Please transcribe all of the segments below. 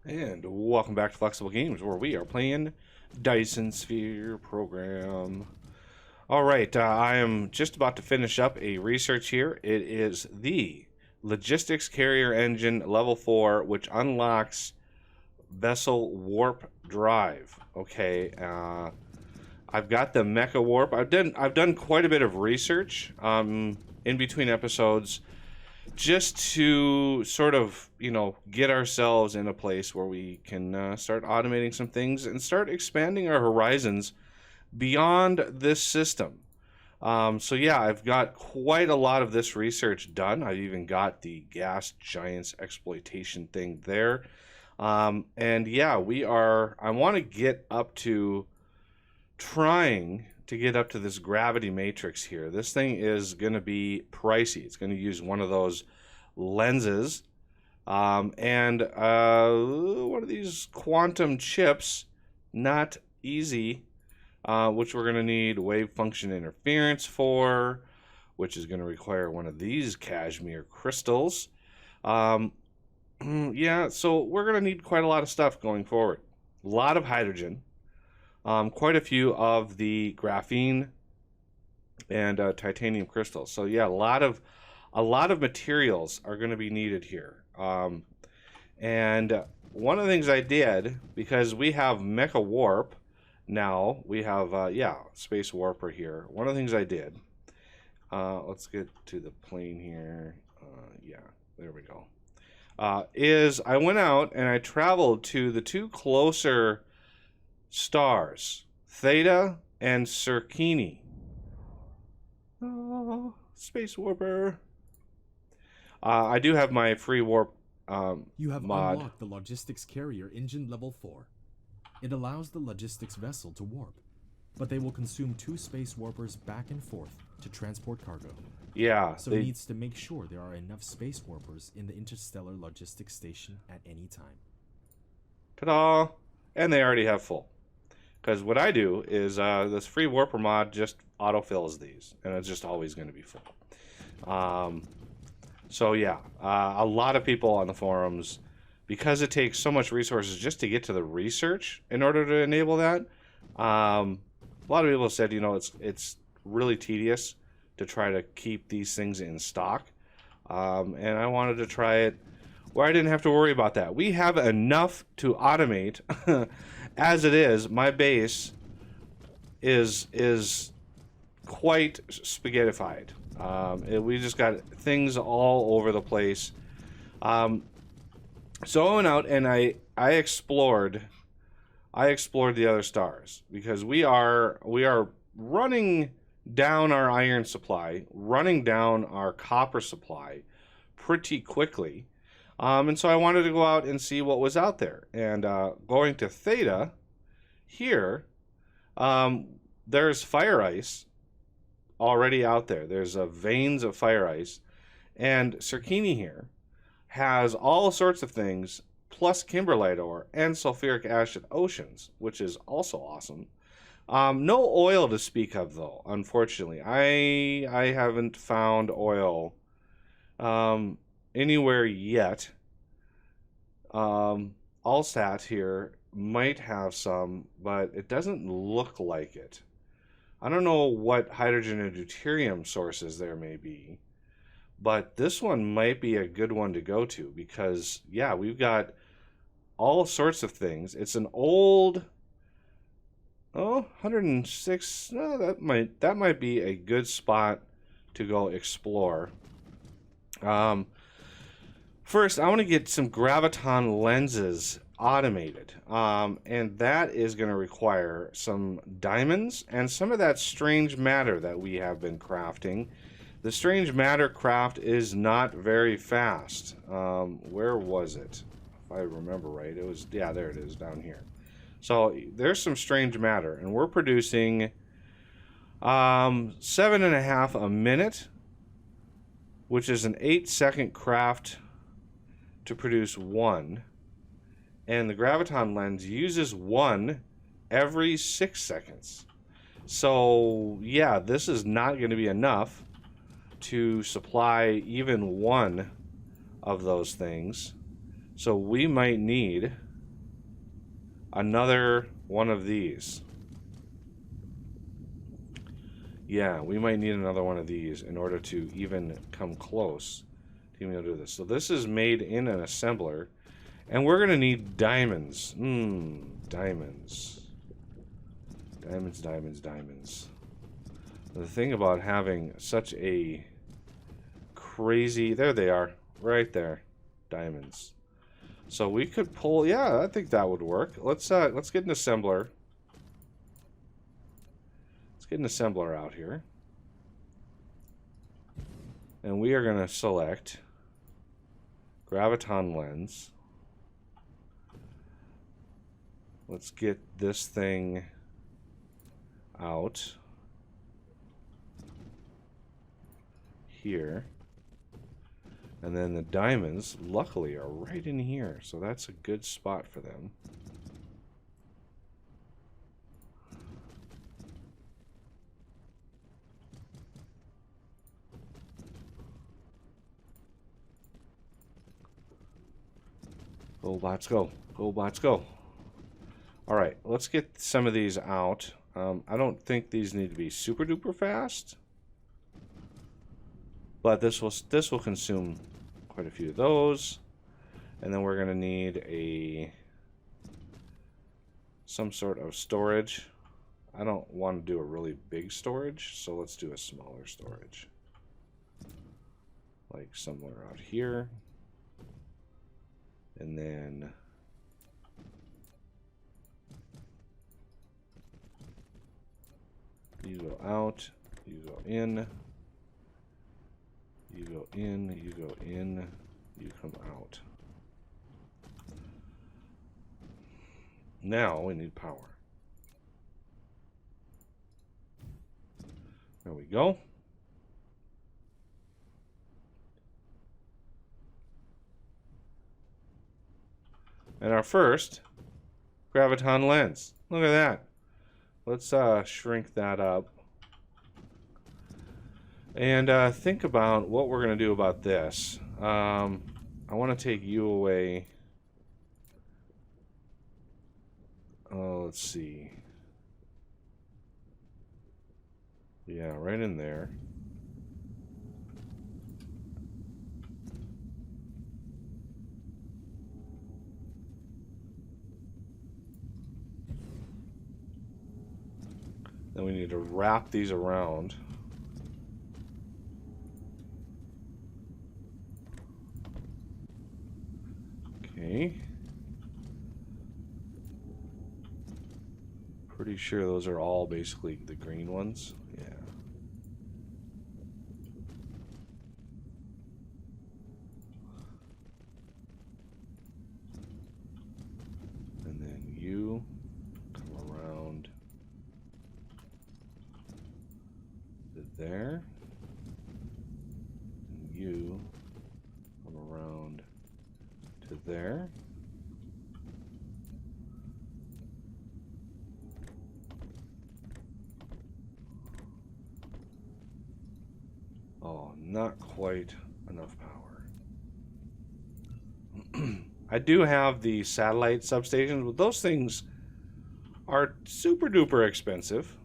And welcome back to Flexible Games, where we are playing Dyson Sphere program. Alright, I am just about to finish up a research here. It is the Logistics Carrier Engine Level 4, which unlocks Vessel Warp Drive. Okay, I've got the Mecha Warp. I've done quite a bit of research in between episodes, just to sort of, get ourselves in a place where we can start automating some things and start expanding our horizons beyond this system. So yeah, I've got quite a lot of this research done. I've even got the gas giants exploitation thing there. And yeah, I want to get up to trying to get up to this gravity matrix here. This thing is going to be pricey. It's going to use one of those lenses and one of these quantum chips. Not easy, which we're going to need wave function interference for, which is going to require one of these cashmere crystals. Yeah, so we're going to need quite a lot of stuff going forward. A lot of hydrogen. Quite a few of the graphene and titanium crystals. So yeah, a lot of materials are going to be needed here. And one of the things I did, because we have Mecha Warp now, we have Space Warper here. One of the things I did, let's get to the plane here. Yeah, there we go. Is I went out and I traveled to the two closer stars, Theta and Circini. Oh, Space Warper. I do have my free warp You have mod. unlocked the Logistics Carrier Engine Level 4. It allows the logistics vessel to warp, but they will consume 2 space warpers back and forth to transport cargo. Yeah. So it needs to make sure there are enough space warpers in the Interstellar Logistics Station at any time. Ta-da! And they already have full. Because what I do is this free warper mod just autofills these, and it's just always going to be full. So yeah, a lot of people on the forums, because it takes so much resources just to get to the research in order to enable that. A lot of people said, it's really tedious to try to keep these things in stock. And I wanted to try it where I didn't have to worry about that. We have enough to automate. As it is, my base is quite spaghettified. We just got things all over the place. So I went out and I explored the other stars, because we are running down our iron supply, running down our copper supply pretty quickly. And so I wanted to go out and see what was out there. And going to Theta, here, there's fire ice already out there. There's veins of fire ice. And Circini here has all sorts of things, plus kimberlite ore and sulfuric acid oceans, which is also awesome. No oil to speak of, though, unfortunately. I haven't found oil anywhere yet. Allstat here might have some, but it doesn't look like it. I don't know what hydrogen and deuterium sources there may be, but this one might be a good one to go to, because yeah, we've got all sorts of things. It's an old 106. That might be a good spot to go explore. First, I want to get some graviton lenses automated, and that is going to require some diamonds and some of that strange matter that we have been crafting. The strange matter craft is not very fast. Where was it? If I remember right, it was, yeah, there it is, down here. So there's some strange matter, and we're producing 7.5 a minute, which is an 8-second craft to produce 1, and the graviton lens uses 1 every 6 seconds. So yeah, this is not going to be enough to supply even 1 of those things. So we might need another one of these. Yeah, we might need another one of these in order to even come close to being able to do this. So this is made in an assembler, and we're going to need diamonds. Diamonds. Diamonds, diamonds, diamonds. The thing about having such a crazy... There they are. Right there. Diamonds. So we could pull... Yeah, I think that would work. Let's get an assembler. Let's get an assembler out here. And we are going to select graviton lens. Let's get this thing out here. And then the diamonds, luckily, are right in here. So that's a good spot for them. Go, bots, go. Go, bots, go. All right, let's get some of these out. I don't think these need to be super duper fast, but this will consume quite a few of those, and then we're gonna need some sort of storage. I don't want to do a really big storage, so let's do a smaller storage, like somewhere out here, and then. You go out, you go in, you go in, you go in, you come out. Now we need power. There we go. And our first graviton lens. Look at that. Let's shrink that up and think about what we're going to do about this. I want to take you away. Oh, let's see. Yeah, right in there. Then we need to wrap these around. Okay. Pretty sure those are all basically the green ones. Yeah. And then you come around to there. And you come around to there. Oh, not quite enough power. I do have the satellite substations, but those things are super duper expensive.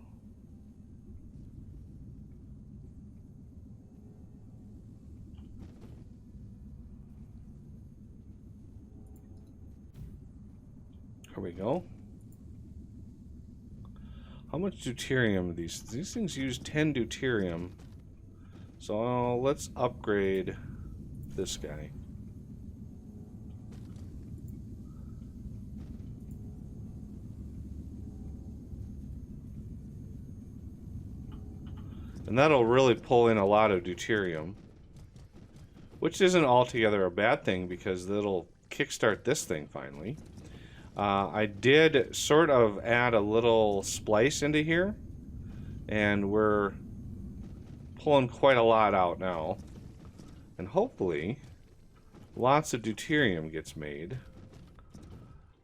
Here we go. How much deuterium? These things use 10 deuterium. So let's upgrade this guy. And that'll really pull in a lot of deuterium, which isn't altogether a bad thing because that'll kickstart this thing finally. I did sort of add a little splice into here, and we're pulling quite a lot out now. And hopefully, lots of deuterium gets made.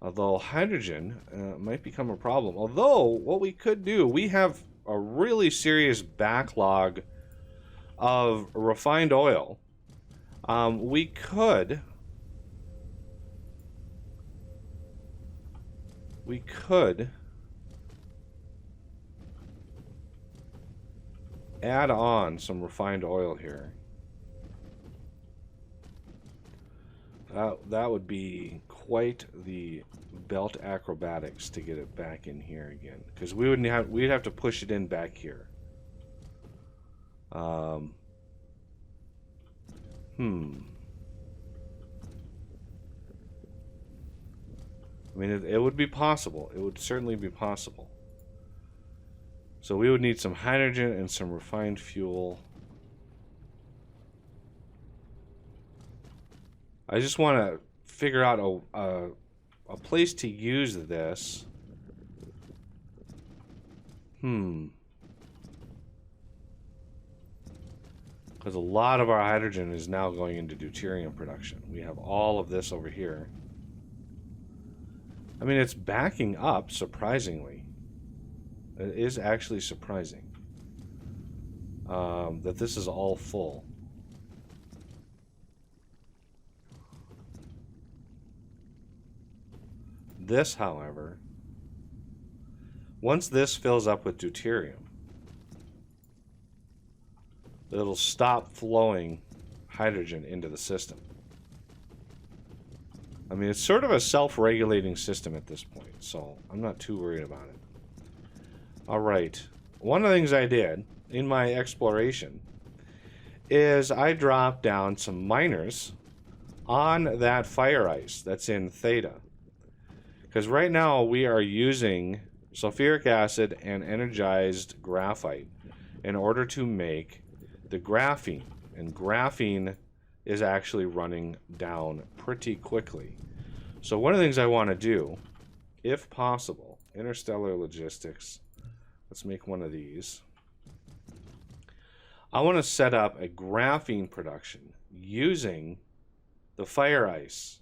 Although hydrogen might become a problem. Although, what we could do, we have a really serious backlog of refined oil. We could we could add on some refined oil here. That would be quite the belt acrobatics to get it back in here again, because we'd have to push it in back here. I mean, it would be possible. It would certainly be possible. So we would need some hydrogen and some refined fuel. I just want to figure out a place to use this. Because a lot of our hydrogen is now going into deuterium production. We have all of this over here. I mean, it's backing up, surprisingly. It is actually surprising that this is all full. This, however, once this fills up with deuterium, it'll stop flowing hydrogen into the system. I mean, it's sort of a self-regulating system at this point, so I'm not too worried about it. All right. One of the things I did in my exploration is I dropped down some miners on that fire ice that's in Theta. Because right now we are using sulfuric acid and energized graphite in order to make the graphene. And graphene is actually running down pretty quickly. So one of the things I want to do, if possible, interstellar logistics, let's make one of these. I want to set up a graphene production using the fire ice,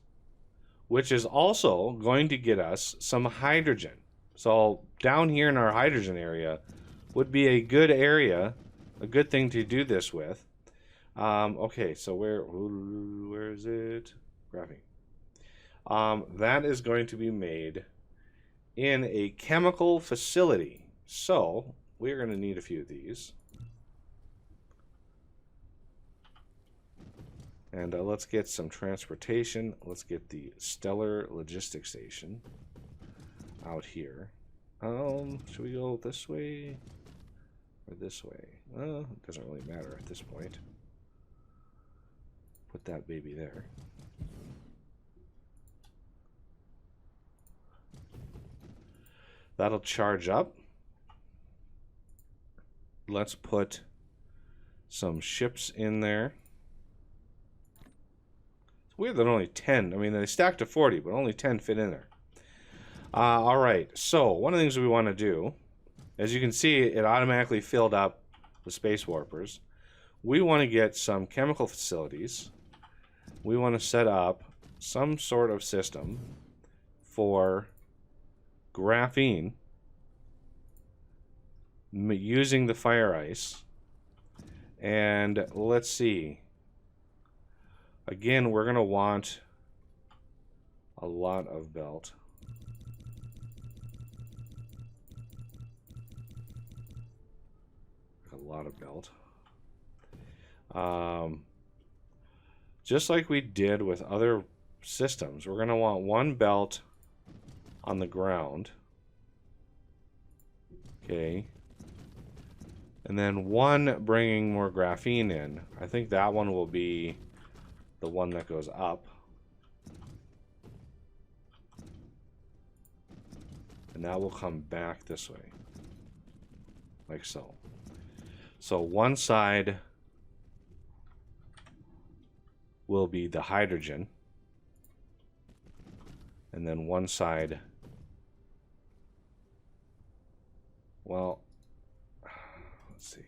which is also going to get us some hydrogen. So down here in our hydrogen area would be a good area, a good thing to do this with. Okay, so where is it? Graphene. That is going to be made in a chemical facility. So we're going to need a few of these. And let's get some transportation. Let's get the Stellar Logistics Station out here. Should we go this way or this way? It doesn't really matter at this point. Put that baby there. That'll charge up. Let's put some ships in there. It's weird that only 10, I mean, they stacked to 40, but only 10 fit in there. All right, so one of the things we want to do, as you can see, it automatically filled up the space warpers. We want to get some chemical facilities. We want to set up some sort of system for graphene using the fire ice. And let's see. Again, we're going to want a lot of belt. A lot of belt. Just like we did with other systems, we're going to want one belt on the ground. Okay. And then one bringing more graphene in. I think that one will be the one that goes up. And that will come back this way. Like so. So one side will be the hydrogen. And then one side, well, let's see.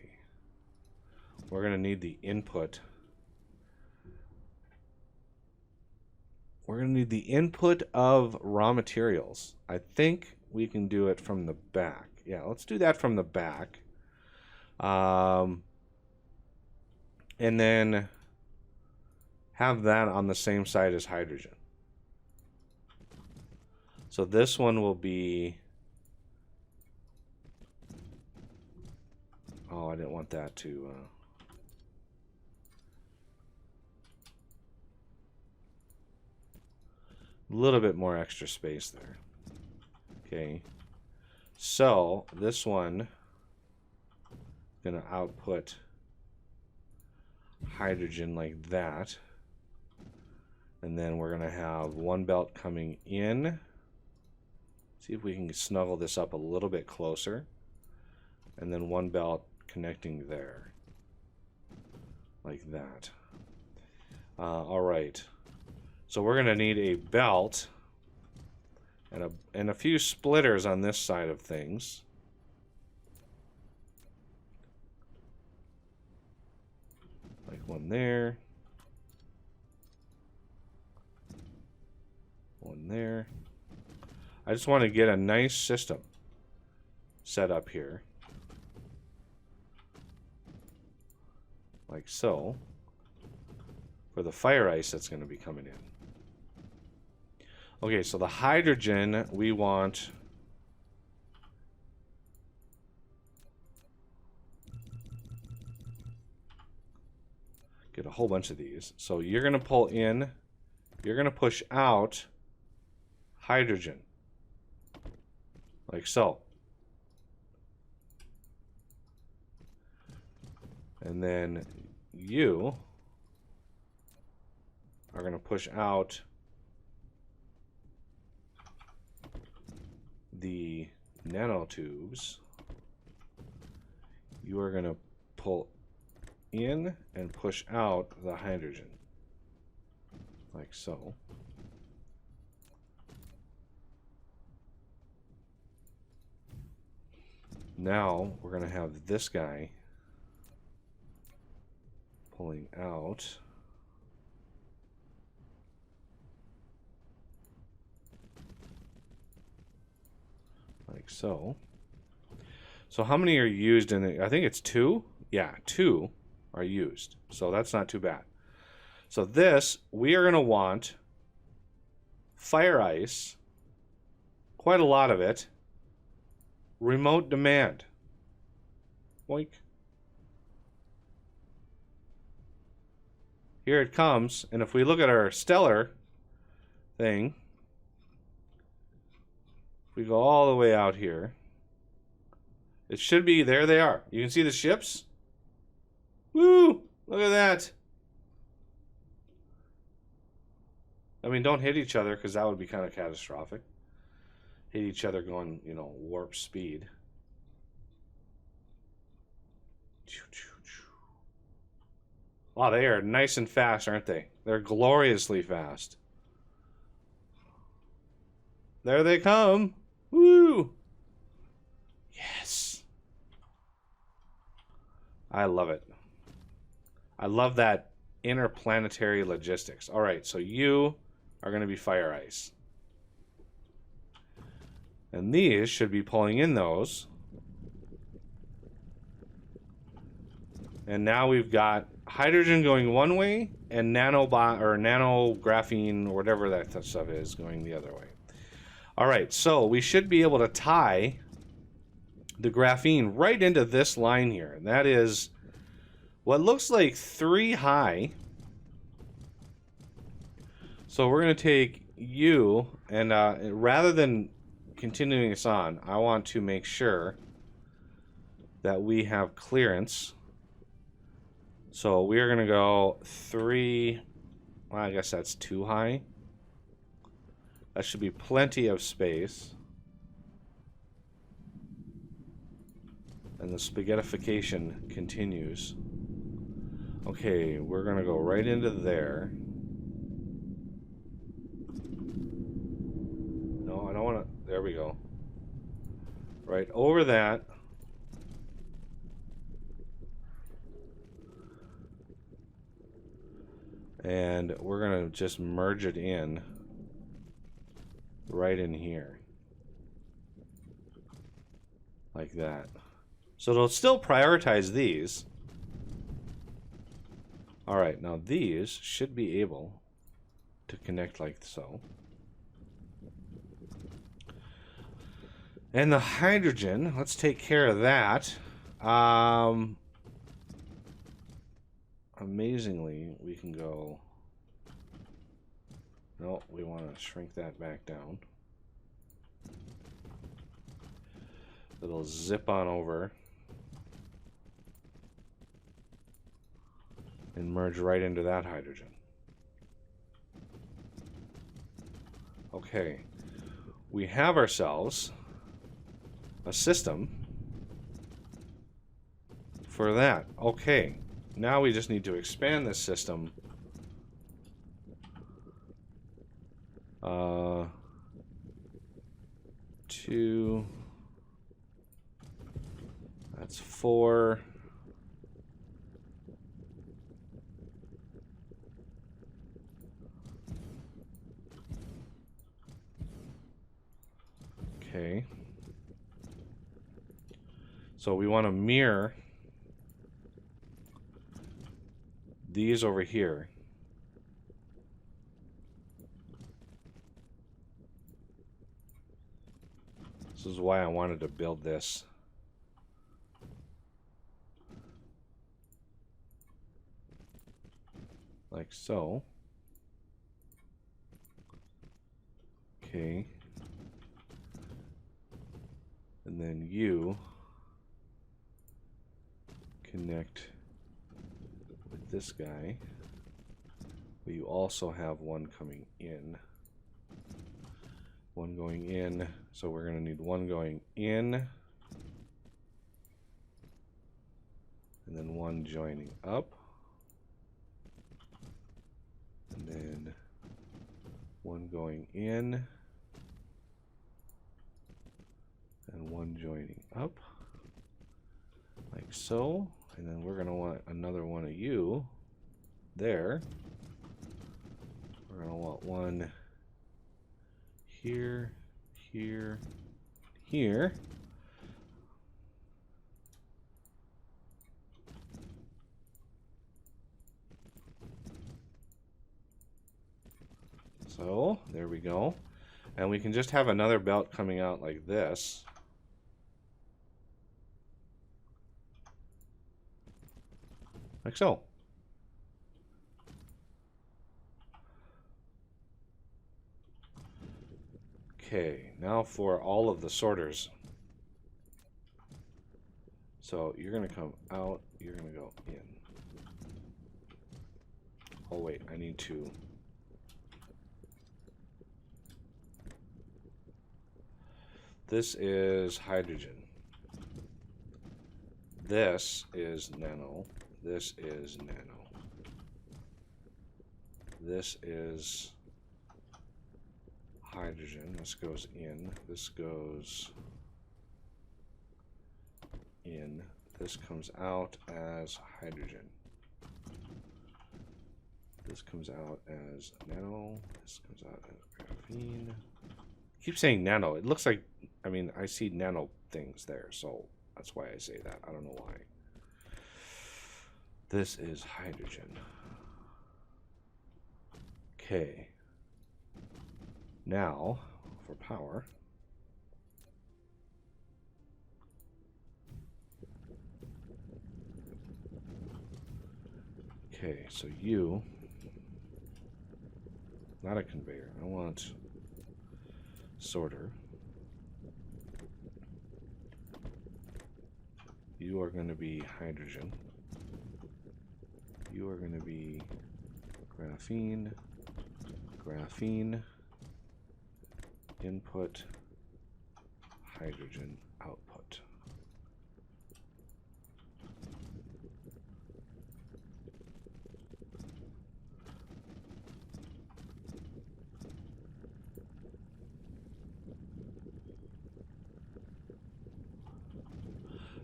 We're going to need the input. We're going to need the input of raw materials. I think we can do it from the back. Yeah, let's do that from the back. And then have that on the same side as hydrogen. So this one will be... Oh, I didn't want that to... A little bit more extra space there. Okay. So, this one... Gonna output hydrogen like that. And then we're gonna have one belt coming in. See if we can snuggle this up a little bit closer. And then one belt connecting there. Like that. Alright. So we're gonna need a belt and a few splitters on this side of things. Like one there. One there. I just want to get a nice system set up here. Like so. For the fire ice that's going to be coming in. Okay, so the hydrogen we want... Get a whole bunch of these. So you're going to pull in, you're going to push out hydrogen. Like so. And then you are going to push out the nanotubes. You are going to pull in and push out the hydrogen. Like so. Now we're going to have this guy pulling out. Like so. So how many are used in it? I think it's 2. Yeah, 2 are used. So that's not too bad. So this, we are going to want fire ice, quite a lot of it, remote demand. Boink. Here it comes, and if we look at our stellar thing, if we go all the way out here, it should be, there they are. You can see the ships. Woo! Look at that. I mean, don't hit each other because that would be kind of catastrophic. Hit each other going, you know, warp speed. Wow, they are nice and fast, aren't they? They're gloriously fast. There they come. Woo! Yes. I love it. I love that interplanetary logistics. All right, so you are going to be fire ice. And these should be pulling in those. And now we've got hydrogen going one way and nanographene or whatever that stuff is going the other way. All right, so we should be able to tie the graphene right into this line here. And that is what looks like 3 high. So we're going to take you and rather than continuing this on, I want to make sure that we have clearance. So we are going to go 3, well, I guess that's 2 high. That should be plenty of space. And the spaghettification continues. Okay, we're going to go right into there. No, I don't want to. There we go. Right over that. And we're going to just merge it in right in here. Like that. So it'll still prioritize these. Alright, now these should be able to connect like so. And the hydrogen, let's take care of that. Amazingly, we can go... No, we want to shrink that back down. It'll zip on over and merge right into that hydrogen. Okay, we have ourselves a system for that. Okay, now we just need to expand this system to... That's 4. Okay. So we want to mirror these over here. This is why I wanted to build this. Like so. Okay. And then you connect with this guy. But you also have one coming in. One going in. So we're going to need one going in. And then one joining up. And then one going in. And one joining up. Like so. And then we're going to want another one of you there. We're going to want one here, here, here. So, there we go. And we can just have another belt coming out like this. Like so. Okay, now for all of the sorters. So you're going to come out, you're going to go in. Oh wait, I need to... This is hydrogen. This is nano. This is nano. This is hydrogen. This goes in. This goes in. This comes out as hydrogen. This comes out as nano. This comes out as graphene. I keep saying nano. It looks like, I mean, I see nano things there, so that's why I say that. I don't know why. This is hydrogen. Okay. Now, for power. Okay, so you, not a conveyor. I want sorter. You are going to be hydrogen. You are going to be graphene, graphene, input, hydrogen, output.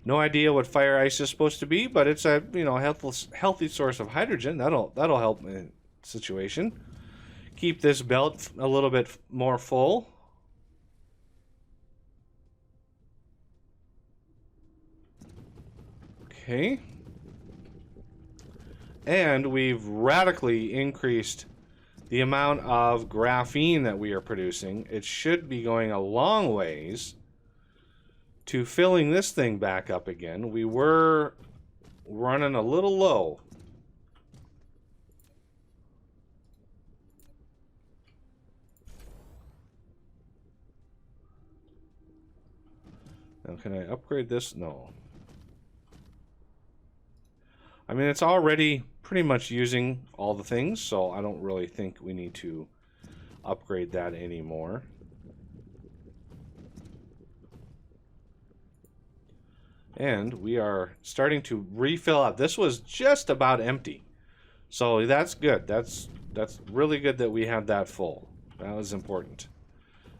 No idea what fire ice is supposed to be, but it's a healthy source of hydrogen. That'll help in the situation. Keep this belt a little bit more full. Okay. And we've radically increased the amount of graphene that we are producing. It should be going a long ways to filling this thing back up again. We were running a little low. Now, can I upgrade this? No. I mean, it's already pretty much using all the things, so I don't really think we need to upgrade that anymore. And we are starting to refill up. This was just about empty. So that's good. That's really good that we had that full. That was important.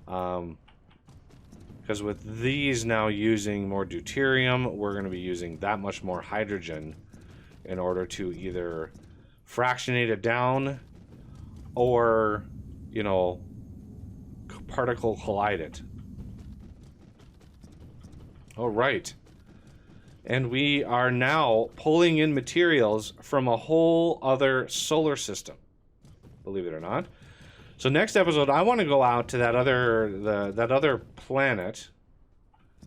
Because with these now using more deuterium, we're going to be using that much more hydrogen in order to either fractionate it down or, you know, particle collide it. All right. And we are now pulling in materials from a whole other solar system, believe it or not. So next episode, I want to go out to that other planet,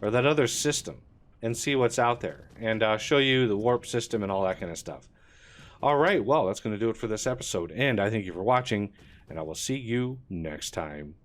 or that other system, and see what's out there, and show you the warp system and all that kind of stuff. All right, well, that's going to do it for this episode, and I thank you for watching, and I will see you next time.